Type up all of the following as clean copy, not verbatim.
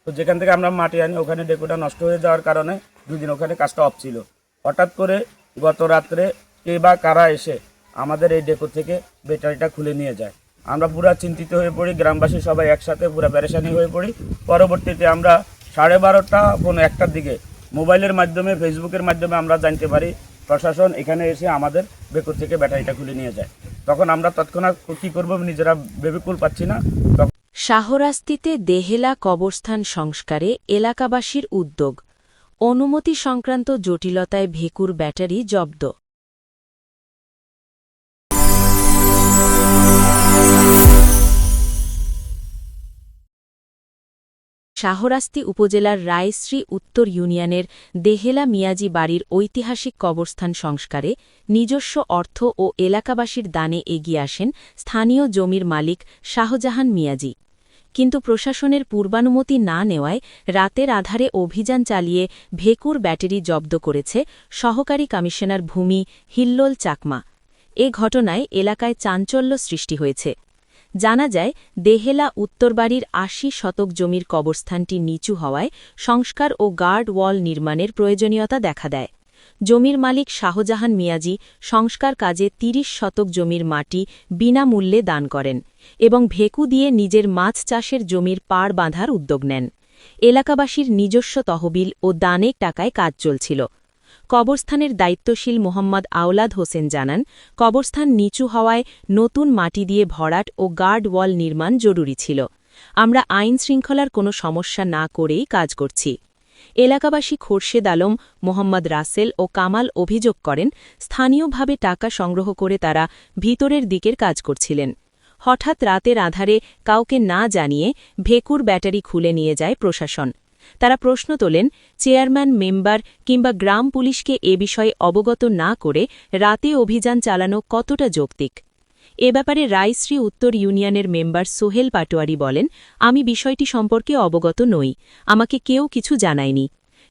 তো যেখান থেকে আমরা মাটি আনি ওখানে ডেকোটা নষ্ট হয়ে যাওয়ার কারণে 2 দিন ওখানে কাজটা অফ ছিল। হঠাৎ করে গত রাত্রে কে বা কারা এসে আমাদের এই ডেকো থেকে ব্যাটারিটা খুলে নিয়ে যায়। আমরা পুরা চিন্তিত হয়ে পড়ি, গ্রামবাসী সবাই একসাথে পুরা পেরেশানি হয়ে পড়ি। পরবর্তীতে আমরা 12:30টা পৌনে 1টার দিকে মোবাইলের মাধ্যমে, ফেসবুকের মাধ্যমে আমরা জানতে পারি প্রশাসন এখানে এসে আমাদের বেকর থেকে ব্যাটারিটা খুলে নিয়ে যায়। তখন আমরা তৎক্ষণাৎ কী করবো নিজেরা ভেবেকুল পাচ্ছি না। শাহরাস্তিতে দেহেলা কবরস্থান সংস্কারে এলাকাবাসীর উদ্যোগ, অনুমতি সংক্রান্ত জটিলতায় ভেকুর ব্যাটারি জব্দ। শাহরাস্তি উপজেলার রায়শ্রী উত্তর ইউনিয়নের দেহেলা মিয়াজি বাড়ির ঐতিহাসিক কবরস্থান সংস্কারে নিজস্ব অর্থ ও এলাকাবাসীর দানে এগিয়ে আসেন স্থানীয় জমির মালিক শাহজাহান মিয়াজি। কিন্তু প্রশাসনের পূর্বানুমতি না নেওয়ায় রাতের আধারে অভিযান চালিয়ে ভেকুর ব্যাটারি জব্দ করেছে সহকারী কমিশনার ভূমি হিল্লোল চাকমা। এ ঘটনায় এলাকায় চাঞ্চল্য সৃষ্টি হয়েছে। জানা যায়, দেহেলা উত্তরবাড়ির ৮০ শতক জমির কবরস্থানটি নিচু হওয়ায় সংস্কার ও গার্ড ওয়াল নির্মাণের প্রয়োজনীয়তা দেখা দেয়। জমির মালিক শাহজাহান মিয়াজি সংস্কার কাজে ৩০ শতক জমির মাটি বিনামূল্যে দান করেন এবং ভেকু দিয়ে নিজের মাছ চাষের জমির পাড় বাঁধার উদ্যোগ নেন। এলাকাবাসীর নিজস্ব তহবিল ও দানের টাকায় কাজ চলছিল। কবরস্থানের দায়িত্বশীল মোহাম্মদ আওলাদ হোসেন জানান, কবরস্থান নিচু হওয়ায় নতুন মাটি দিয়ে ভরাট ও গার্ড ওয়াল নির্মাণ জরুরি ছিল। আমরা আইন শৃঙ্খলার কোনো সমস্যা না করেই কাজ করছি। এলাকাবাসী খোরশেদ আলম, মোহাম্মদ রাসেল ও কামাল অভিযোগ করেন, স্থানীয়ভাবে টাকা সংগ্রহ করে তারা ভিতরের দিকের কাজ করছিলেন। হঠাৎ রাতের আধারে কাউকে না জানিয়ে ভেকুর ব্যাটারি খুলে নিয়ে যায় প্রশাসন। তারা প্রশ্ন তোলেন, চেয়ারম্যান, মেম্বার কিংবা গ্রাম পুলিশকে এ বিষয়ে অবগত না করে রাতে অভিযান চালানো কতটা যৌক্তিক? এ ব্যাপারে রায়শ্রী উত্তর ইউনিয়নের মেম্বার সোহেল পাটোয়ারি বলেন, আমি বিষয়টি সম্পর্কে অবগত নই, আমাকে কেউ কিছু জানায়নি।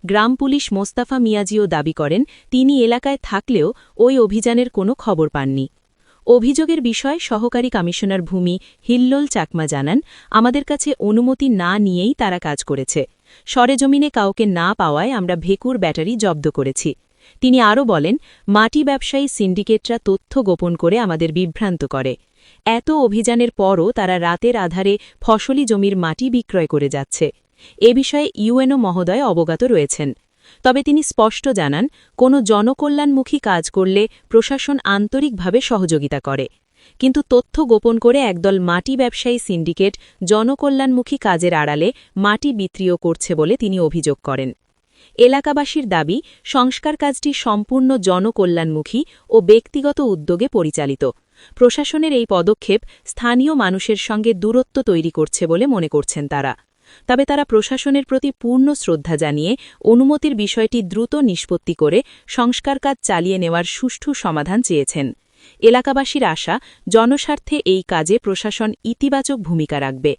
গ্রাম পুলিশ মোস্তাফা মিয়াজিও দাবি করেন, তিনি এলাকায় থাকলেও ওই অভিযানের কোনো খবর পাননি। অভিযোগের বিষয়ে সহকারী কমিশনার ভূমি হিল্লোল চাকমা জানান, আমাদের কাছে অনুমতি না নিয়েই তারা কাজ করেছে। সরেজমিনে কাউকে না পাওয়ায় আমরা ভেকুর ব্যাটারি জব্দ করেছি। তিনি আরও বলেন, মাটি ব্যবসায়ী সিন্ডিকেটরা তথ্য গোপন করে আমাদের বিভ্রান্ত করে। এত অভিযানের পরও তারা রাতের আধারে ফসলি জমির মাটি বিক্রয় করে যাচ্ছে। এ বিষয়ে ইউএনও মহোদয় অবগত রয়েছেন। তবে তিনি স্পষ্ট জানান, কোনো জনকল্যাণমুখী কাজ করলে প্রশাসন আন্তরিকভাবে সহযোগিতা করে। কিন্তু তথ্য গোপন করে একদল মাটি ব্যবসায়ী সিন্ডিকেট জনকল্যাণমুখী কাজের আড়ালে মাটি বিক্রিও করছে বলে তিনি অভিযোগ করেন। এলাকাবাসীর দাবি, সংস্কার কাজটি সম্পূর্ণ জনকল্যাণমুখী ও ব্যক্তিগত উদ্যোগে পরিচালিত। প্রশাসনের এই পদক্ষেপ স্থানীয় মানুষের সঙ্গে দূরত্ব তৈরি করছে বলে মনে করছেন তারা। তবে তারা প্রশাসনের প্রতি পূর্ণ শ্রদ্ধা জানিয়ে অনুমতির বিষয়টি দ্রুত নিষ্পত্তি করে সংস্কার কাজ চালিয়ে নেওয়ার সুষ্ঠু সমাধান চেয়েছেন। এলাকাবাসীর আশা, জনস্বার্থে এই কাজে প্রশাসন ইতিবাচক ভূমিকা রাখবে।